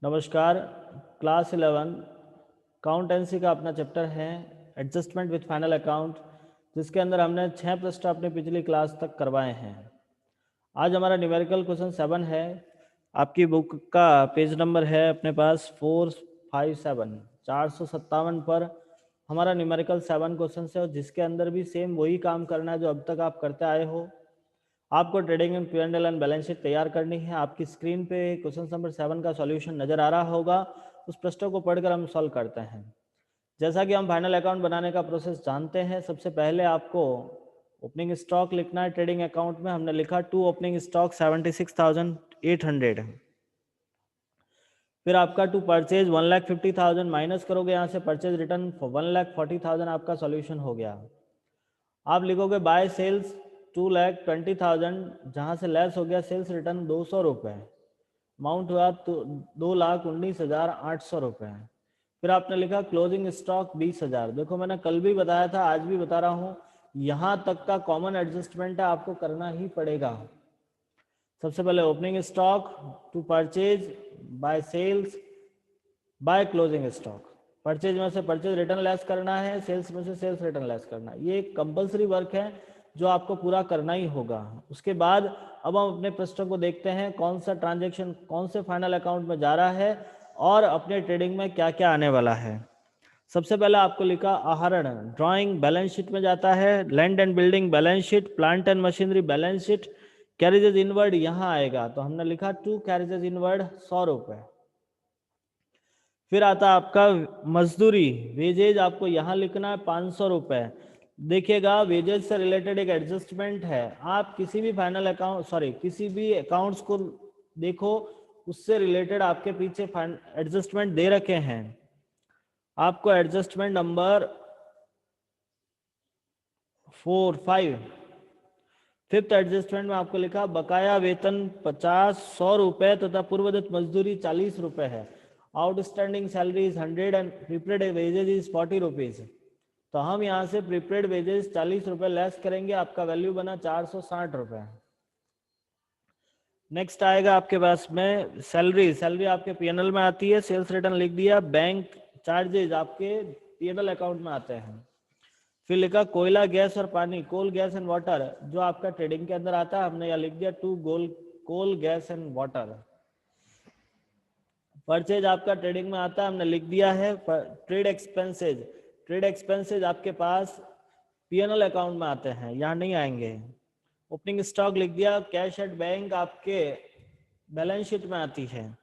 नमस्कार। क्लास 11 काउंटेंसी का अपना चैप्टर है एडजस्टमेंट विथ फाइनल अकाउंट, जिसके अंदर हमने 6 पृष्ठ अपनी पिछली क्लास तक करवाए हैं। आज हमारा न्यूमेरिकल क्वेश्चन 7 है। आपकी बुक का पेज नंबर है अपने पास 457 457 पर हमारा न्यूमेरिकल 7 क्वेश्चन है, और जिसके अंदर भी सेम वही काम करना है जो अब तक आप करते आए हो। आपको trading and P&L and balance sheet तैयार करनी है। आपकी स्क्रीन पे क्वेश्चन नंबर 7 का सॉल्यूशन नजर आ रहा होगा। उस प्रश्नों को पढ़कर हम सॉल्व करते हैं। जैसा कि हम फाइनल अकाउंट बनाने का प्रोसेस जानते हैं, सबसे पहले आपको ओपनिंग स्टॉक लिखना है। ट्रेडिंग अकाउंट में हमने लिखा टू ओपनिंग स्टॉक 76,800। फिर आपका टू परचेज 1,50,000 माइनस करोगे यहाँ से परचेज रिटर्न 1,40,000, आपका सॉल्यूशन हो गया। आप लिखोगे बाय सेल्स 2,20,000, जहाँ से लेस हो गया सेल्स रिटर्न 200 रुपये, अमाउंट हुआ तो 2,19,800 रुपये। फिर आपने लिखा क्लोजिंग स्टॉक 20,000। देखो मैंने कल भी बताया था, आज भी बता रहा हूँ, यहाँ तक का कॉमन एडजस्टमेंट है, आपको करना ही पड़ेगा। सबसे पहले opening stock to purchase by sales by closing stock. Purchase में से परचेज रिटर्न लेस करना है, सेल्स में से सेल्स रिटर्न लेस करना है। ये एक कंपलसरी वर्क है जो आपको पूरा करना ही होगा। उसके बाद अब हम अपने प्रश्नों को देखते हैं, कौन सा ट्रांजैक्शन कौन से फाइनल अकाउंट में जा रहा है और अपने ट्रेडिंग में क्या क्या आने वाला है। सबसे पहले आपको लिखा आहरण, ड्राइंग बैलेंस शीट में जाता है। Land and building balance sheet, plant and machinery balance sheet, carriages inward यहाँ आएगा, तो हमने लिखा टू कैरेजेज इनवर्ड 100 रुपये। फिर आता आपका मजदूरी, वेजेज आपको यहाँ लिखना है 500 रुपये। देखिएगा वेजेज से रिलेटेड एक एडजस्टमेंट है। आप किसी भी फाइनल अकाउंट किसी भी अकाउंट्स को देखो, उससे रिलेटेड आपके पीछे एडजस्टमेंट दे रखे हैं। आपको एडजस्टमेंट नंबर 5 फिफ्थ एडजस्टमेंट में आपको लिखा बकाया वेतन 100 रुपये तथा पूर्वदत्त मजदूरी 40 रुपये है। Outstanding salary is 100 and prepaid wages is 40 rupees. तो हम यहाँ से प्रीपेड वेजेज 40 रुपये लेस करेंगे, आपका वैल्यू बना 460 रुपये। नेक्स्ट आएगा आपके पास में सैलरी आपके P&L में आती है, सेल्स रिटर्न लिख दिया। बैंक चार्जेज आपके P&L अकाउंट में आते हैं। फिर लिखा कोयला गैस और पानी, कोल गैस एंड वाटर, जो आपका ट्रेडिंग के अंदर आता है, हमने यहाँ लिख दिया to coal gas and water. Purchase आपका ट्रेडिंग में आता है, हमने लिख दिया है ट्रेड एक्सपेंसेज आपके पास P&L अकाउंट में आते हैं, यहाँ नहीं आएंगे। ओपनिंग स्टॉक लिख दिया। कैश एट बैंक आपके बैलेंस शीट में आती है।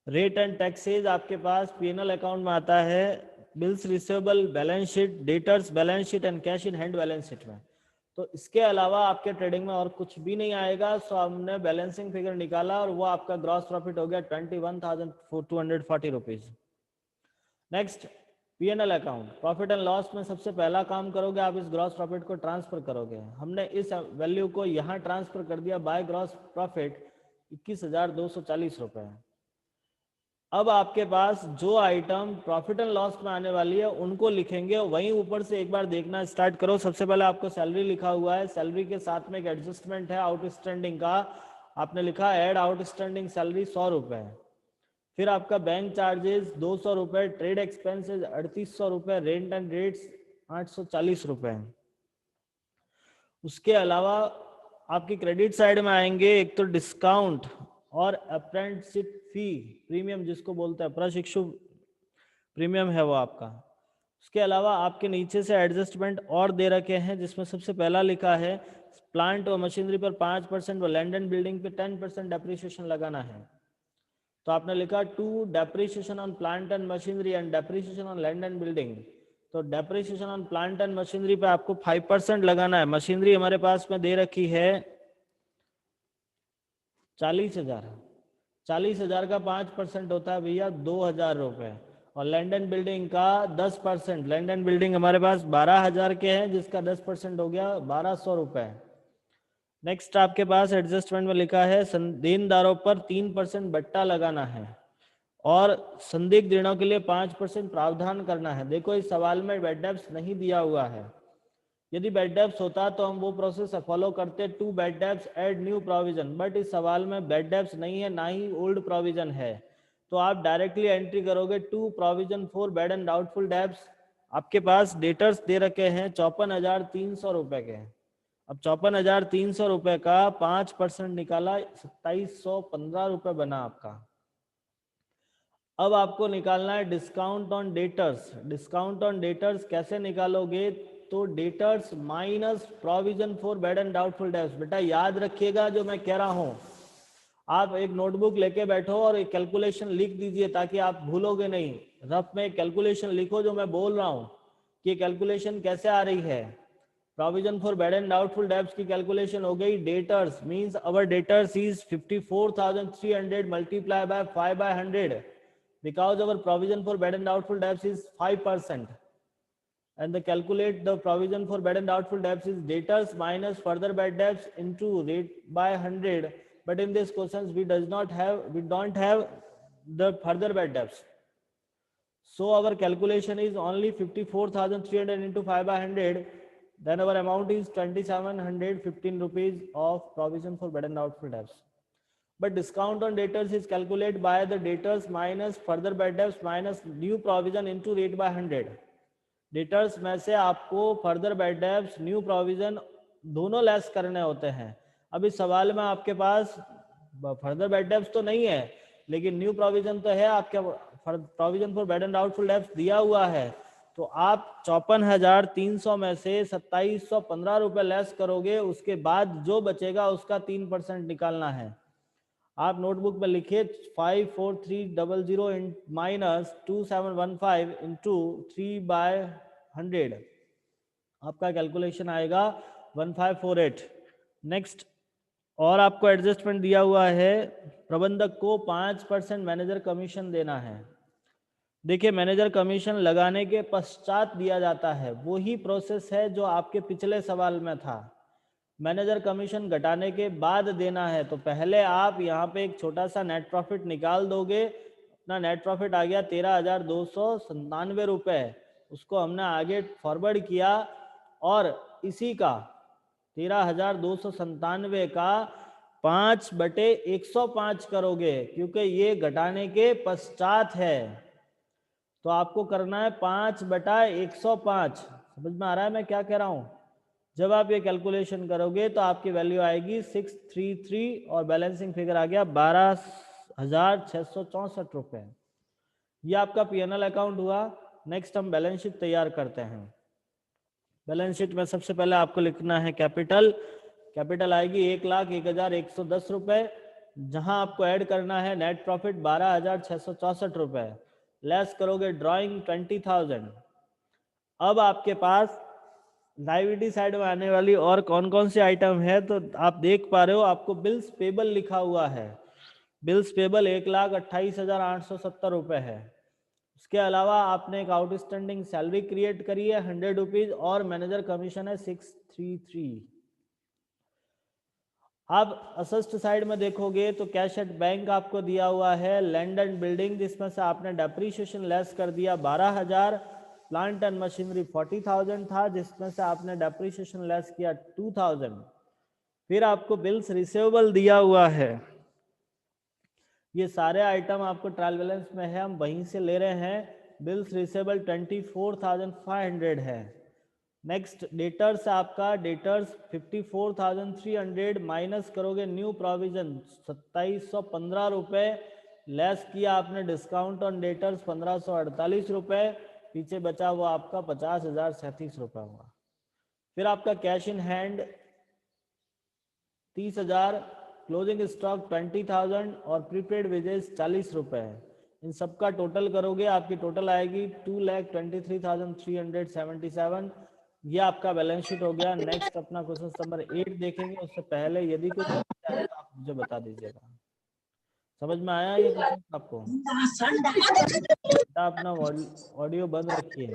रेट एंड टैक्सेज आपके पास P&L अकाउंट में आता है, bills receivable balance sheet, debtors balance sheet and cash in hand balance sheet में। तो इसके अलावा आपके ट्रेडिंग में और कुछ भी नहीं आएगा। सो हमने बैलेंसिंग फिगर निकाला और वो आपका ग्रॉस प्रॉफिट हो गया 21,240 rupees. Next P&L account, profit and loss में सबसे पहला काम करोगे आप इस ग्रॉस प्रॉफिट को ट्रांसफर करोगे। हमने इस वैल्यू को यहाँ ट्रांसफर कर दिया बाय ग्रॉस प्रॉफिट 21,240 रुपये। अब आपके पास जो आइटम प्रॉफिट एंड लॉस में आने वाली है उनको लिखेंगे, वहीं ऊपर से एक बार देखना स्टार्ट करो। सबसे पहले आपको सैलरी लिखा हुआ है, सैलरी के साथ में एक एडजस्टमेंट है आउटस्टैंडिंग का, आपने लिखा ऐड आउटस्टैंडिंग सैलरी 100 रुपये। फिर आपका बैंक चार्जेस 200 रुपये, ट्रेड एक्सपेंसेस 3800 रुपये, रेंट एंड रेट्स 840 रुपये। उसके अलावा आपकी क्रेडिट साइड में आएंगे, एक तो डिस्काउंट और अप्रेंटिसशिप फी प्रीमियम, जिसको बोलते हैं प्रशिक्षु प्रीमियम है वो आपका। उसके अलावा आपके नीचे से एडजस्टमेंट और दे रखे हैं, जिसमें सबसे पहला लिखा है प्लांट और मशीनरी पर 5% और लैंड एंड बिल्डिंग पे 10% डेप्रिसिएशन लगाना है। तो आपने लिखा to depreciation on plant and machinery and depreciation on land and building. तो depreciation on plant and machinery पे आपको 5% लगाना है। मशीनरी हमारे पास में दे रखी है 40,000। 40,000 का 5% होता है भैया 2,000 रुपये, और लैंड एंड बिल्डिंग का 10%। लैंड एंड बिल्डिंग हमारे पास 12,000 के हैं, जिसका 10% हो गया 1,200 रुपये। नेक्स्ट आपके पास एडजस्टमेंट में लिखा है देनदारों पर 3% बट्टा लगाना है और संदिग्ध ऋणों के लिए 5% प्रावधान करना है। देखो इस सवाल में बेड डेब्ट्स नहीं दिया हुआ है। यदि बेड डेब्ट्स होता तो हम वो प्रोसेस फॉलो करते, to bad debts add new provision, but इस सवाल में बेड डेब्ट्स नहीं है, ना ही ओल्ड प्रोविजन है। तो आप डायरेक्टली एंट्री करोगे to provision for bad and doubtful debts. आपके पास डेटर्स दे रखे हैं 54,300 रुपए के। अब 54,300 रुपए का 5% निकाला, 2,715 रुपए बना आपका। अब आपको निकालना है discount on debtors. Discount on debtors कैसे निकालोगे? तो debtors minus provision for bad and doubtful debts. बेटा याद रखिएगा जो मैं कह रहा हूं, आप एक नोटबुक लेके बैठो और एक कैलकुलेशन लिख दीजिए ताकि आप भूलोगे नहीं। रफ में कैलकुलेशन लिखो जो मैं बोल रहा हूं कि कैलकुलेशन कैसे आ रही है। Provision for bad and doubtful debts की कैलकुलेशन हो गई। Debtors means our debtors is 54,300 multiply by 5/100 because our provision for bad and doubtful debts is 5%, and the calculate the provision for bad and doubtful debts is debtors minus further bad debts into rate by 100. But in this questions we don't have the further bad debts, so our calculation is only 54,300 into 5/100. Then our amount is 2,715 rupees of provision for bad and doubtful debts. But discount on debtors is calculated by the debtors minus further bad debts minus new provision into rate by 100. Debtors में से आपको further bad debts, new provision दोनों less करने होते हैं। अब इस सवाल में आपके पास फर्दर बैड डेब्ट्स तो नहीं है, लेकिन न्यू प्रोविजन तो है। आपके provision for bad and doubtful debts दिया हुआ है, तो आप 54,300 में से 2,715 रुपए लेस करोगे, उसके बाद जो बचेगा उसका 3% निकालना है। आप नोटबुक में लिखिए 54300 माइनस 2715 इंटू 3/100, आपका कैलकुलेशन आएगा 1548। नेक्स्ट, और आपको एडजस्टमेंट दिया हुआ है, प्रबंधक को 5% मैनेजर कमीशन देना है। देखिए मैनेजर कमीशन लगाने के पश्चात दिया जाता है, वही प्रोसेस है जो आपके पिछले सवाल में था। मैनेजर कमीशन घटाने के बाद देना है, तो पहले आप यहाँ पे एक छोटा सा नेट प्रॉफिट निकाल दोगे। अपना नेट प्रॉफिट आ गया 13,297 रुपए, उसको हमने आगे फॉरवर्ड किया और इसी का 13,297 का 5/105 करोगे, क्योंकि ये घटाने के पश्चात है। तो आपको करना है 5/105। समझ में आ रहा है मैं क्या कह रहा हूँ? जब आप ये कैलकुलेशन करोगे तो आपकी वैल्यू आएगी 633 और बैलेंसिंग फिगर आ गया 12,664 रुपए। ये आपका पीएनएल अकाउंट हुआ। नेक्स्ट हम बैलेंस शीट तैयार करते हैं। बैलेंस शीट में सबसे पहले आपको लिखना है कैपिटल। कैपिटल आएगी 1,01,110 रुपए, जहां आपको ऐड करना है नेट प्रॉफिट 12,664 रुपए, लेस करोगे ड्रॉइंग 20,000। अब आपके पास लायबिलिटी साइड में आने वाली और कौन कौन से आइटम है, तो आप देख पा रहे हो आपको बिल्स पेबल लिखा हुआ है। बिल्स पेबल 1,28,870 रुपए है। उसके अलावा आपने एक आउटस्टैंडिंग सैलरी क्रिएट करी है 100 रुपीज और मैनेजर कमीशन है 633। आप असिस्ट साइड में देखोगे तो कैश एट बैंक आपको दिया हुआ है, लैंड एंड बिल्डिंग जिसमें से आपने डेप्रीशिएशन लेस कर दिया 12,000, प्लांट एंड मशीनरी 40,000 था जिसमें से आपने डेप्रीशिएशन लेस किया 2,000। फिर आपको बिल्स रिसीवेबल दिया हुआ है। ये सारे आइटम आपको ट्रायल बैलेंस में है, हम वहीं से ले रहे हैं। बिल्स रिसीवेबल 24,500 है। नेक्स्ट डेटर्स आपका, डेटर्स 54,300 माइनस करोगे न्यू प्रोविजन 2,715 रुपए, लेस किया आपने डिस्काउंट ऑन डेटर्स 1,548 रुपए, पीछे बचा हुआ आपका 50,037 रुपए हुआ। फिर आपका cash in hand 30,000, closing stock 20,000 और प्रीपेड वेजेस 40 रुपए है। इन सबका टोटल करोगे आपकी टोटल आएगी 2,23,377। ये आपका बैलेंस शीट हो गया। नेक्स्ट अपना क्वेश्चन नंबर 8 देखेंगे, उससे पहले यदि कुछ आए तो आप मुझे बता दीजिएगा। समझ में आया ये क्वेश्चन आपको? अपना ऑडियो बंद रखिए।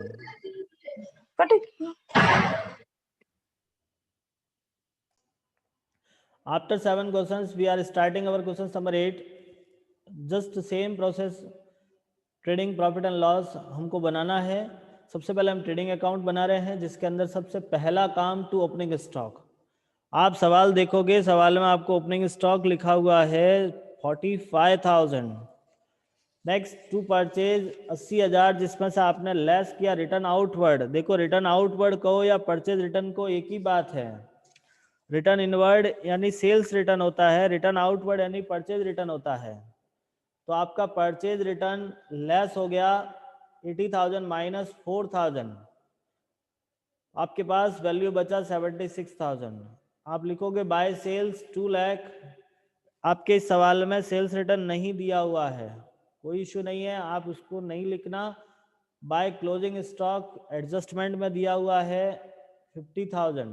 After 7 questions, we are starting our questions number 8. Just same process, trading profit and loss हमको बनाना है। सबसे पहले हम ट्रेडिंग अकाउंट बना रहे हैं, जिसके अंदर सबसे पहला काम टू ओपनिंग स्टॉक। आप सवाल देखोगे, सवाल में आपको ओपनिंग स्टॉक लिखा हुआ है 45,000। नेक्स्ट टू परचेज 80,000, जिसमें से आपने लेस किया रिटर्न आउटवर्ड। देखो रिटर्न आउटवर्ड कहो या परचेज रिटर्न को एक ही बात है। रिटर्न इनवर्ड यानी सेल्स रिटर्न होता है, रिटर्न आउटवर्ड यानी परचेज रिटर्न होता है। तो आपका परचेज रिटर्न लेस हो गया 80,000 माइनस 4,000, आपके पास वैल्यू बचा 76,000। आप लिखोगे बाय सेल्स 2 लाख। आपके इस सवाल में सेल्स रिटर्न नहीं दिया हुआ है, कोई इशू नहीं है, आप उसको नहीं लिखना। बाय क्लोजिंग स्टॉक एडजस्टमेंट में दिया हुआ है 50,000।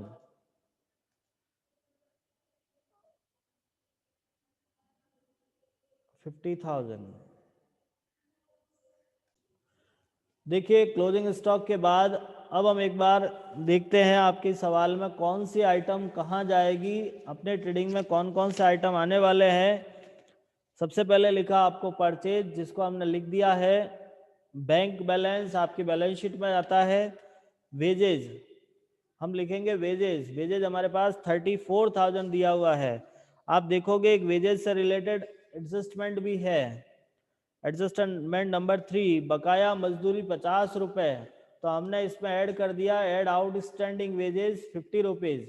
देखिए क्लोजिंग स्टॉक के बाद अब हम एक बार देखते हैं आपके सवाल में कौन सी आइटम कहाँ जाएगी, अपने ट्रेडिंग में कौन कौन से आइटम आने वाले हैं। सबसे पहले लिखा आपको परचेज, जिसको हमने लिख दिया है। बैंक बैलेंस आपकी बैलेंस शीट में आता है। वेजेज हम लिखेंगे वेजेज, वेजेज हमारे पास 34,000 दिया हुआ है। आप देखोगे एक वेजेज से रिलेटेड एडजस्टमेंट भी है। एडजस्टमेंट नंबर 3, बकाया मजदूरी 50 रुपए, तो हमने इसमें ऐड कर दिया ऐड आउटस्टैंडिंग वेजेस 50 रुपीज।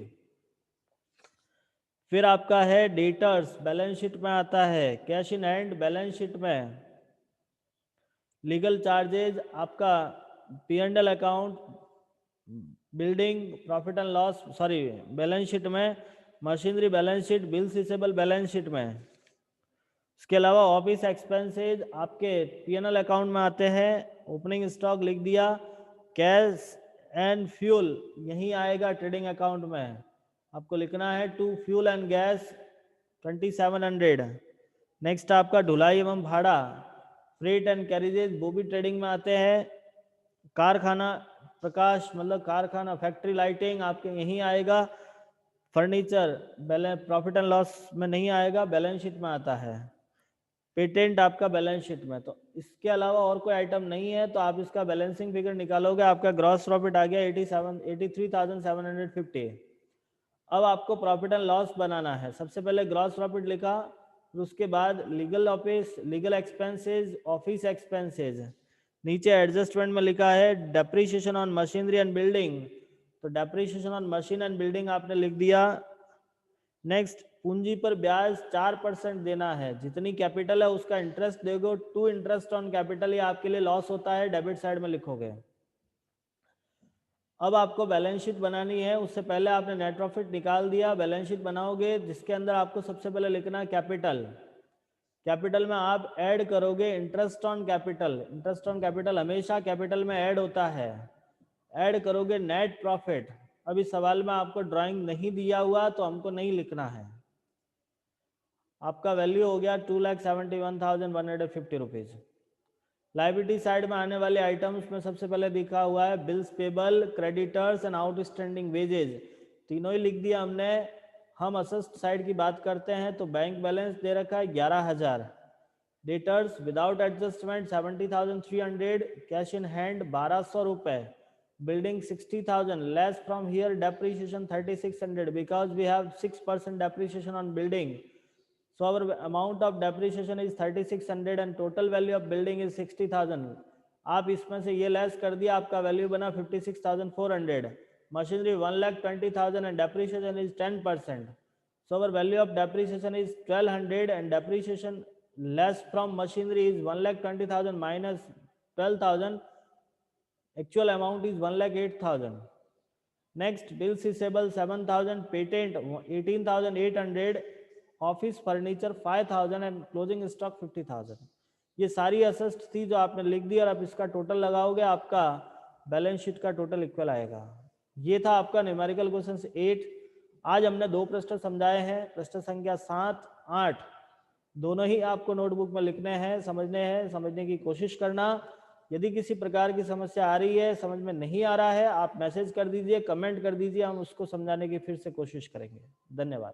फिर आपका है डेटर्स, बैलेंस शीट में आता है। Cash in hand balance sheet में। लीगल चार्जेज आपका P&L account, building profit and loss sorry balance sheet में, machinery balance sheet, bills receivable balance sheet में। इसके अलावा ऑफिस एक्सपेंसेज आपके P&L अकाउंट में आते हैं। ओपनिंग स्टॉक लिख दिया। कैश एंड फ्यूल यही आएगा ट्रेडिंग अकाउंट में, आपको लिखना है to fuel and gas 2700। Next आपका ढुलाई एवं भाड़ा, फ्रेट एंड कैरिजेज, वो भी ट्रेडिंग में आते हैं। कारखाना प्रकाश मतलब कारखाना फैक्ट्री लाइटिंग आपके यहीं आएगा। Furniture balance profit and loss में नहीं आएगा, बैलेंस शीट में आता है। पेटेंट आपका बैलेंस शीट में। तो इसके अलावा और कोई आइटम नहीं है, तो आप इसका बैलेंसिंग फिगर निकालोगे, आपका ग्रॉस प्रॉफिट आ गया 83,750। अब आपको प्रॉफिट एंड लॉस बनाना है। सबसे पहले ग्रॉस प्रॉफिट लिखा, फिर उसके बाद legal office, legal expenses, office expenses. नीचे एडजस्टमेंट में लिखा है depreciation on machinery and building, तो depreciation on machine and building आपने लिख दिया। नेक्स्ट पूंजी पर ब्याज 4% देना है, जितनी कैपिटल है उसका इंटरेस्ट दोगे। टू इंटरेस्ट ऑन कैपिटल ये आपके लिए लॉस होता है, डेबिट साइड में लिखोगे। अब आपको बैलेंस शीट बनानी है, उससे पहले आपने नेट प्रॉफिट निकाल दिया। बैलेंस शीट बनाओगे जिसके अंदर आपको सबसे पहले लिखना है कैपिटल। कैपिटल में आप ऐड करोगे interest on capital. Interest on capital हमेशा कैपिटल में ऐड होता है। ऐड करोगे नेट प्रॉफिट। अभी सवाल में आपको ड्राइंग नहीं दिया हुआ तो हमको नहीं लिखना है। आपका वैल्यू हो गया 2,71,150 रुपीज। लाइबिलिटी साइड में आने वाले आइटम्स में सबसे पहले दिखा हुआ है bills payable, creditors and outstanding wages, तीनों ही लिख दिया हमने। हम असेस्ट साइड की बात करते हैं तो बैंक बैलेंस दे रखा है 11,000। Debtors without adjustment 70,300, cash in hand 1,200 रुपए, building 60,000, less from here depreciation 3,600 because we have 6% depreciation on building, so our amount of depreciation is 3,600 and total value of building is 60,000। आप इसमें से ये less कर दिया, आपका वैल्यू बना 56,400। Machinery 1,20,000 and depreciation is 10%, so our value of depreciation is 1,200 and depreciation less from machinery is 1,20,000 minus 12,000, actual amount is 1,08,000। Next bills receivable 7,000, patent 18,800, office furniture 5,000 and closing stock 50,000। ये सारी asset थी जो आपने लिख दी और आप इसका टोटल लगाओगे, आपका बैलेंस शीट का टोटल इक्वल आएगा। ये था आपका न्यूमेरिकल क्वेश्चन 8। आज हमने 2 प्रश्न समझाए हैं, प्रश्न संख्या 7, 8 दोनों ही आपको नोटबुक में लिखने हैं, समझने की कोशिश करना। यदि किसी प्रकार की समस्या आ रही है, समझ में नहीं आ रहा है, आप मैसेज कर दीजिए, कमेंट कर दीजिए, हम उसको समझाने की फिर से कोशिश करेंगे। धन्यवाद।